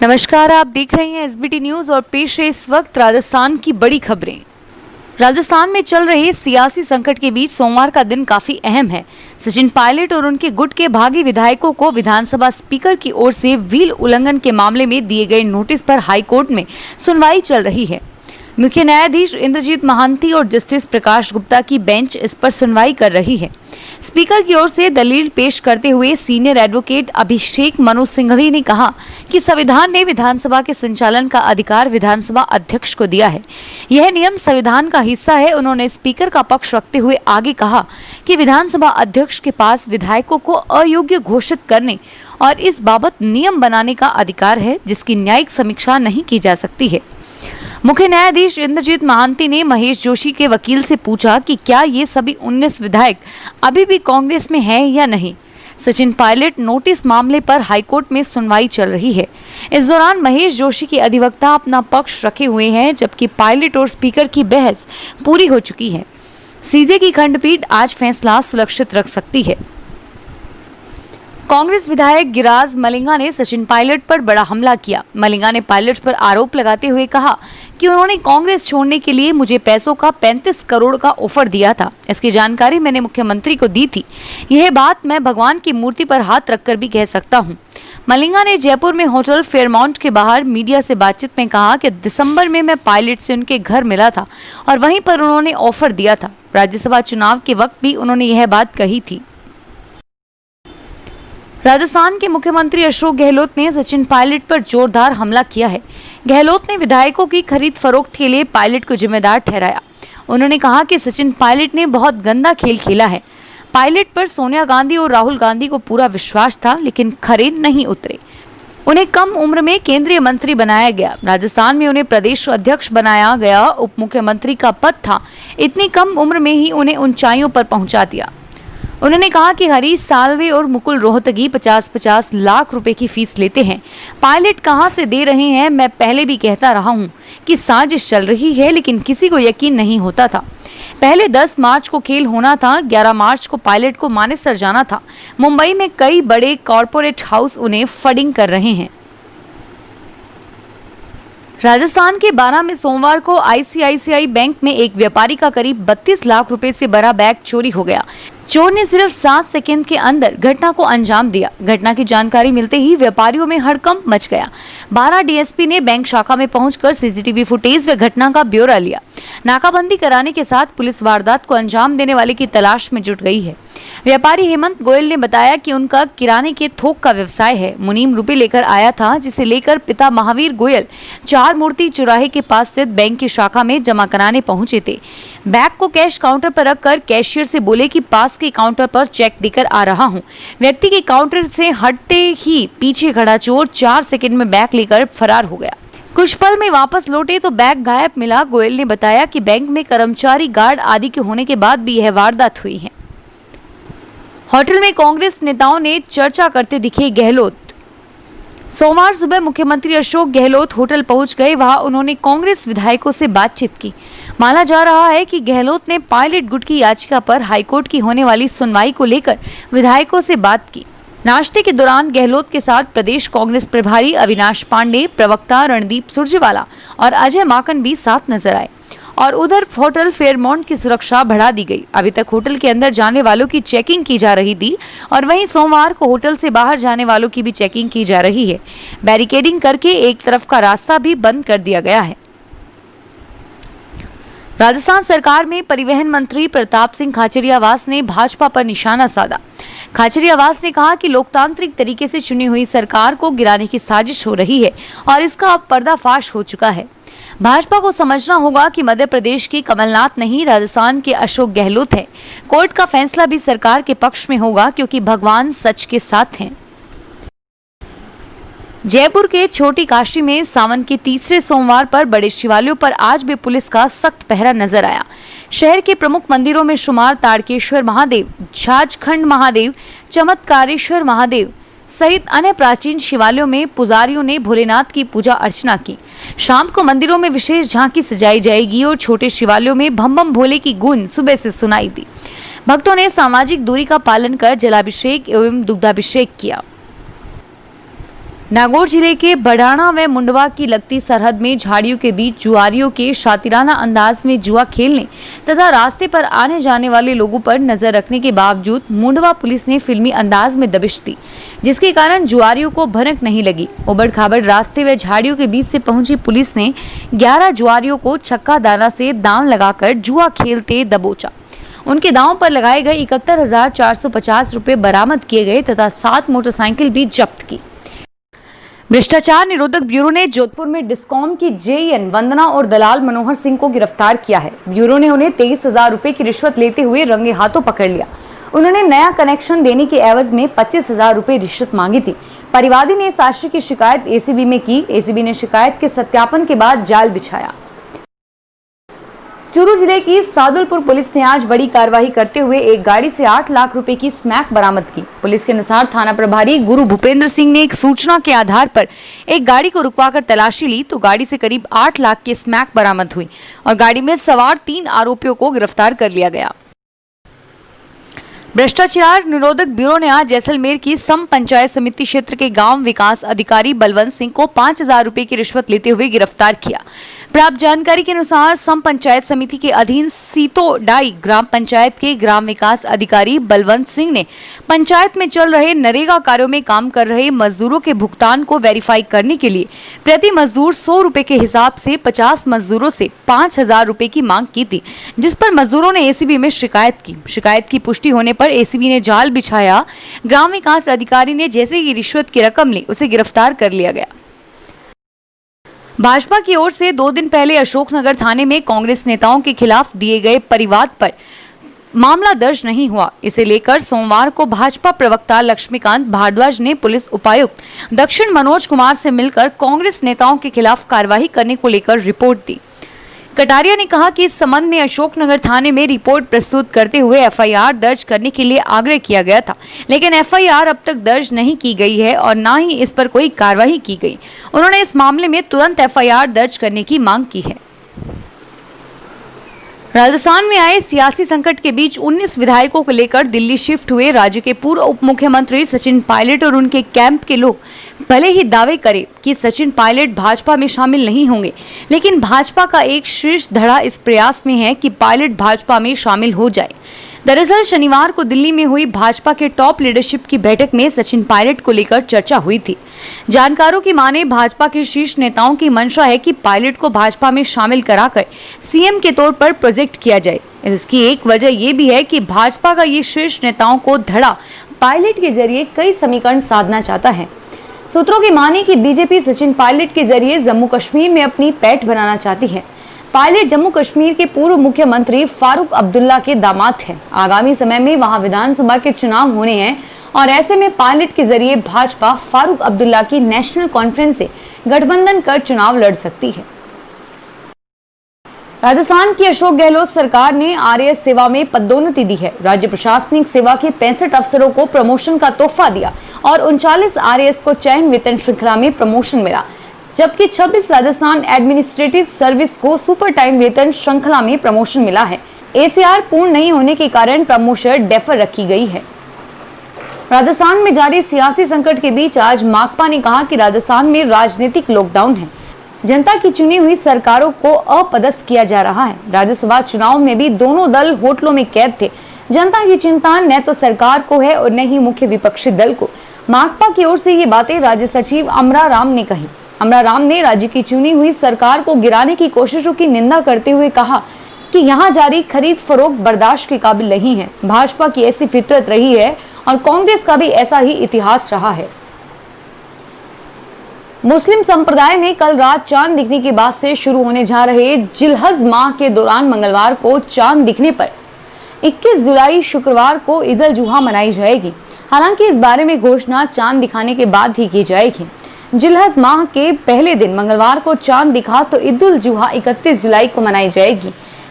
नमस्कार, आप देख रहे हैं एसबीटी न्यूज और पेश है इस वक्त राजस्थान की बड़ी खबरें। राजस्थान में चल रहे सियासी संकट के बीच सोमवार का दिन काफी अहम है। सचिन पायलट और उनके गुट के भागी विधायकों को विधानसभा स्पीकर की ओर से व्हील उल्लंघन के मामले में दिए गए नोटिस पर हाईकोर्ट में सुनवाई चल रही है। मुख्य न्यायाधीश इंद्रजीत महांती और जस्टिस प्रकाश गुप्ता की बेंच इस पर सुनवाई कर रही है। स्पीकर की ओर से दलील पेश करते हुए सीनियर एडवोकेट अभिषेक मनु सिंघवी ने कहा कि संविधान ने विधानसभा के संचालन का अधिकार विधानसभा अध्यक्ष को दिया है। यह नियम संविधान का हिस्सा है। उन्होंने स्पीकर का पक्ष रखते हुए आगे कहा कि विधानसभा अध्यक्ष के पास विधायकों को अयोग्य घोषित करने और इस बाबत नियम बनाने का अधिकार है, जिसकी न्यायिक समीक्षा नहीं की जा सकती है। मुख्य न्यायाधीश इंद्रजीत महांती ने महेश जोशी के वकील से पूछा कि क्या ये सभी 19 विधायक अभी भी कांग्रेस में हैं या नहीं। सचिन पायलट नोटिस मामले पर हाईकोर्ट में सुनवाई चल रही है। इस दौरान महेश जोशी के अधिवक्ता अपना पक्ष रखे हुए हैं, जबकि पायलट और स्पीकर की बहस पूरी हो चुकी है। सीजे की खंडपीठ आज फैसला सुरक्षित रख सकती है। कांग्रेस विधायक गिराज मलिंगा ने सचिन पायलट पर बड़ा हमला किया। मलिंगा ने पायलट पर आरोप लगाते हुए कहा कि उन्होंने कांग्रेस छोड़ने के लिए मुझे पैसों का 35 करोड़ का ऑफर दिया था। इसकी जानकारी मैंने मुख्यमंत्री को दी थी। यह बात मैं भगवान की मूर्ति पर हाथ रखकर भी कह सकता हूं। मलिंगा ने जयपुर में होटल फेयरमाउंट के बाहर मीडिया से बातचीत में कहा कि दिसंबर में मैं पायलट से उनके घर मिला था और वहीं पर उन्होंने ऑफर दिया था। राज्यसभा चुनाव के वक्त भी उन्होंने यह बात कही थी। राजस्थान के मुख्यमंत्री अशोक गहलोत ने सचिन पायलट पर जोरदार हमला किया है। गहलोत ने विधायकों की खरीद फरोख्त के लिए पायलट को जिम्मेदार ठहराया। उन्होंने कहा कि सचिन पायलट ने बहुत गंदा खेल खेला है। पायलट पर सोनिया गांधी और राहुल गांधी को पूरा विश्वास था, लेकिन खरे नहीं उतरे। उन्हें कम उम्र में केंद्रीय मंत्री बनाया गया। राजस्थान में उन्हें प्रदेश अध्यक्ष बनाया गया। उप मुख्यमंत्री का पद था। इतनी कम उम्र में ही उन्हें ऊंचाइयों पर पहुंचा दिया। उन्होंने कहा कि हरीश साल्वे और मुकुल रोहतगी 50-50 लाख रुपए की फीस लेते हैं। पायलट कहां से दे रहे हैं? मैं पहले भी कहता रहा हूं कि साजिश चल रही है, लेकिन किसी को यकीन नहीं होता था। पहले 10 मार्च को खेल होना था। 11 मार्च को पायलट को मानेसर जाना था। मुंबई में कई बड़े कॉरपोरेट हाउस उन्हें फंडिंग कर रहे हैं। राजस्थान के बारां में सोमवार को आईसीआईसीआई बैंक में एक व्यापारी का करीब 32 लाख रुपए से भरा बैग चोरी हो गया। चोर ने सिर्फ 7 सेकंड के अंदर घटना को अंजाम दिया। घटना की जानकारी मिलते ही व्यापारियों में हड़कंप मच गया। बारां डीएसपी ने बैंक शाखा में पहुंचकर सीसीटीवी फुटेज व घटना का ब्यौरा लिया। नाकाबंदी कराने के साथ पुलिस वारदात को अंजाम देने वाले की तलाश में जुट गई है। व्यापारी हेमंत गोयल ने बताया कि उनका किराने के थोक का व्यवसाय है। मुनीम रुपए लेकर आया था, जिसे लेकर पिता महावीर गोयल 4 मूर्ति चौराहे के पास स्थित बैंक की शाखा में जमा कराने पहुंचे थे। बैग को कैश काउंटर पर रखकर कैशियर से बोले कि पास के काउंटर पर चेक देकर आ रहा हूं। व्यक्ति के काउंटर से हटते ही पीछे खड़ा चोर 4 सेकंड में बैग लेकर फरार हो गया। कुछ पल में वापस लौटे तो बैग गायब मिला। गोयल ने बताया कि बैंक में कर्मचारी, गार्ड आदि के होने के बाद भी यह वारदात हुई है। होटल में कांग्रेस नेताओं ने चर्चा करते दिखे गहलोत। सोमवार सुबह मुख्यमंत्री अशोक गहलोत होटल पहुंच गए। वहां उन्होंने कांग्रेस विधायकों से बातचीत की। माना जा रहा है कि गहलोत ने पायलट गुट की याचिका पर हाईकोर्ट की होने वाली सुनवाई को लेकर विधायकों से बात की। नाश्ते के दौरान गहलोत के साथ प्रदेश कांग्रेस प्रभारी अविनाश पांडे, प्रवक्ता रणदीप सुरजेवाला और अजय माकन भी साथ नजर आए। और उधर होटल फेयरमाउंट की सुरक्षा बढ़ा दी गई। अभी तक होटल के अंदर जाने वालों की चेकिंग की जा रही थी और वहीं सोमवार को होटल से बाहर जाने वालों की भी चेकिंग की जा रही है। बैरिकेडिंग करके एक तरफ का रास्ता भी बंद कर दिया गया है। राजस्थान सरकार में परिवहन मंत्री प्रताप सिंह खाचरियावास ने भाजपा पर निशाना साधा। खाचरियावास ने कहा कि लोकतांत्रिक तरीके से चुनी हुई सरकार को गिराने की साजिश हो रही है और इसका अब पर्दाफाश हो चुका है। भाजपा को समझना होगा कि मध्य प्रदेश के कमलनाथ नहीं, राजस्थान के अशोक गहलोत हैं। कोर्ट का फैसला भी सरकार के पक्ष में होगा, क्योंकि भगवान सच के साथ हैं। जयपुर के छोटी काशी में सावन के तीसरे सोमवार पर बड़े शिवालयों पर आज भी पुलिस का सख्त पहरा नजर आया। शहर के प्रमुख मंदिरों में शुमार ताड़केश्वर महादेव, झाजखंड महादेव, चमत्कारेश्वर महादेव सहित अन्य प्राचीन शिवालयों में पुजारियों ने भोलेनाथ की पूजा अर्चना की। शाम को मंदिरों में विशेष झांकी सजाई जाएगी और छोटे शिवालयों में भम भम भोले की गूंज सुबह से सुनाई दी। भक्तों ने सामाजिक दूरी का पालन कर जलाभिषेक एवं दुग्धाभिषेक किया। नागौर जिले के बड़ाना व मुंडवा की लगती सरहद में झाड़ियों के बीच जुआरियों के शातिराना अंदाज में जुआ खेलने तथा रास्ते पर आने जाने वाले लोगों पर नजर रखने के बावजूद मुंडवा पुलिस ने फिल्मी अंदाज में दबिश दी, जिसके कारण जुआरियों को भनक नहीं लगी। उबड़ खाबड़ रास्ते व झाड़ियों के बीच से पहुंची पुलिस ने 11 जुआरियों को छक्का दाना से दांव लगाकर जुआ खेलते दबोचा। उनके दांव पर लगाए गए 71,450 रुपए बरामद किए गए तथा 7 मोटरसाइकिल भी जब्त की। भ्रष्टाचार निरोधक ब्यूरो ने जोधपुर में डिस्कॉम की जेईएन वंदना और दलाल मनोहर सिंह को गिरफ्तार किया है। ब्यूरो ने उन्हें 23,000 रुपए की रिश्वत लेते हुए रंगे हाथों पकड़ लिया। उन्होंने नया कनेक्शन देने के एवज में 25,000 रुपए रिश्वत मांगी थी। परिवादी ने इस आशय की शिकायत एसीबी में की। एसीबी ने शिकायत के सत्यापन के बाद जाल बिछाया। चूरू जिले की सादुलपुर पुलिस ने आज बड़ी कार्रवाई करते हुए एक गाड़ी से 8 लाख रुपए की स्मैक बरामद की। पुलिस के अनुसार थाना प्रभारी गुरु भूपेंद्र सिंह ने एक सूचना के आधार पर एक गाड़ी को रुकवाकर तलाशी ली तो गाड़ी से करीब 8 लाख की स्मैक बरामद हुई और गाड़ी में सवार 3 आरोपियों को गिरफ्तार कर लिया गया। भ्रष्टाचार निरोधक ब्यूरो ने आज जैसलमेर की सम पंचायत समिति क्षेत्र के गांव विकास अधिकारी बलवंत सिंह को 5,000 रुपए की रिश्वत लेते हुए गिरफ्तार किया। प्राप्त जानकारी के अनुसार सम पंचायत समिति के अधीन सीतोडाई ग्राम पंचायत के ग्राम विकास अधिकारी बलवंत सिंह ने पंचायत में चल रहे नरेगा कार्यों में काम कर रहे मजदूरों के भुगतान को वेरीफाई करने के लिए प्रति मजदूर 100 रुपए के हिसाब से 50 मजदूरों से 5,000 रुपए की मांग की थी, जिस पर मजदूरों ने एसीबी में शिकायत की। शिकायत की पुष्टि होने पर एसीबी ने जाल बिछाया। ग्राम विकास अधिकारी ने जैसे ही रिश्वत की रकम ली उसे गिरफ्तार कर लिया गया। भाजपा की ओर से 2 दिन पहले अशोकनगर थाने में कांग्रेस नेताओं के खिलाफ दिए गए परिवाद पर मामला दर्ज नहीं हुआ। इसे लेकर सोमवार को भाजपा प्रवक्ता लक्ष्मीकांत भारद्वाज ने पुलिस उपायुक्त दक्षिण मनोज कुमार से मिलकर कांग्रेस नेताओं के खिलाफ कार्रवाई करने को लेकर रिपोर्ट दी। कटारिया ने कहा कि इस संबंध में अशोकनगर थाने में रिपोर्ट प्रस्तुत करते हुए एफआईआर दर्ज करने के लिए आग्रह किया गया था, लेकिन एफआईआर अब तक दर्ज नहीं की गई है और न ही इस पर कोई कार्रवाई की गई। उन्होंने इस मामले में तुरंत एफआईआर दर्ज करने की मांग की है। राजस्थान में आए सियासी संकट के बीच 19 विधायकों को लेकर दिल्ली शिफ्ट हुए राज्य के पूर्व उप मुख्यमंत्री सचिन पायलट और उनके कैंप के लोग भले ही दावे करें कि सचिन पायलट भाजपा में शामिल नहीं होंगे, लेकिन भाजपा का एक शीर्ष धड़ा इस प्रयास में है कि पायलट भाजपा में शामिल हो जाए। दरअसल शनिवार को दिल्ली में हुई भाजपा के टॉप लीडरशिप की बैठक में सचिन पायलट को लेकर चर्चा हुई थी। जानकारों की माने भाजपा के शीर्ष नेताओं की मंशा है कि पायलट को भाजपा में शामिल कराकर सीएम के तौर पर प्रोजेक्ट किया जाए। इसकी एक वजह यह भी है कि भाजपा का ये शीर्ष नेताओं को धड़ा पायलट के जरिए कई समीकरण साधना चाहता है। सूत्रों की माने कि बीजेपी सचिन पायलट के जरिए जम्मू कश्मीर में अपनी पैठ बनाना चाहती है। पायलट जम्मू कश्मीर के पूर्व मुख्यमंत्री फारूक अब्दुल्ला के दामाद हैं। आगामी समय में वहां विधानसभा के चुनाव होने हैं और ऐसे में पायलट के जरिए भाजपा फारूक अब्दुल्ला की नेशनल कॉन्फ्रेंस से गठबंधन कर चुनाव लड़ सकती है। राजस्थान की अशोक गहलोत सरकार ने आरएएस सेवा में पदोन्नति दी है। राज्य प्रशासनिक सेवा के 65 अफसरों को प्रमोशन का तोहफा दिया और 39 आरएएस को चयन वेतन श्रृंखला में प्रमोशन मिला, जबकि 26 राजस्थान एडमिनिस्ट्रेटिव सर्विस को सुपर टाइम वेतन श्रृंखला में प्रमोशन मिला है। एसीआर पूर्ण नहीं होने के कारण प्रमोशन डेफर रखी गई है। राजस्थान में जारी सियासी संकट के बीच आज माकपा ने कहा कि राजस्थान में राजनीतिक लॉकडाउन है। जनता की चुनी हुई सरकारों को अपदस्थ किया जा रहा है। राज्यसभा चुनाव में भी दोनों दल होटलों में कैद थे। जनता की चिंता न तो सरकार को है और न ही मुख्य विपक्षी दल को। माकपा की ओर से ये बातें राज्य सचिव अमरा राम ने कही। अमरा राम ने राज्य की चुनी हुई सरकार को गिराने की कोशिशों की निंदा करते हुए कहा कि यहाँ जारी खरीद फरोख्त बर्दाश्त के काबिल नहीं है। भाजपा की ऐसी फितरत रही है और कांग्रेस का भी ऐसा ही इतिहास रहा है। मुस्लिम संप्रदाय में कल रात चांद दिखने के बाद से शुरू होने जा रहे जिलहज माह के दौरान मंगलवार को चांद दिखने पर 21 जुलाई शुक्रवार को ईद उल जुहा मनाई जाएगी। हालांकि इस बारे में घोषणा चांद दिखाने के बाद ही की जाएगी। जिलहज माह के पहले दिन मंगलवार को चांद दिखा तो ईद उल जुहा 31 जुलाई को मनाई जाएगी।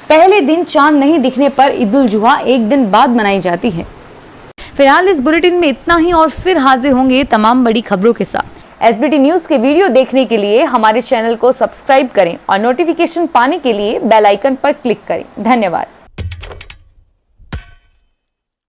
पहले दिन चांद नहीं दिखने पर ईद उल जुहा एक दिन बाद मनाई जाती है। फिलहाल इस बुलेटिन में इतना ही और फिर हाजिर होंगे तमाम बड़ी खबरों के साथ। एसबीटी न्यूज के वीडियो देखने के लिए हमारे चैनल को सब्सक्राइब करें और नोटिफिकेशन पाने के लिए बेल आइकन पर क्लिक करें। धन्यवाद।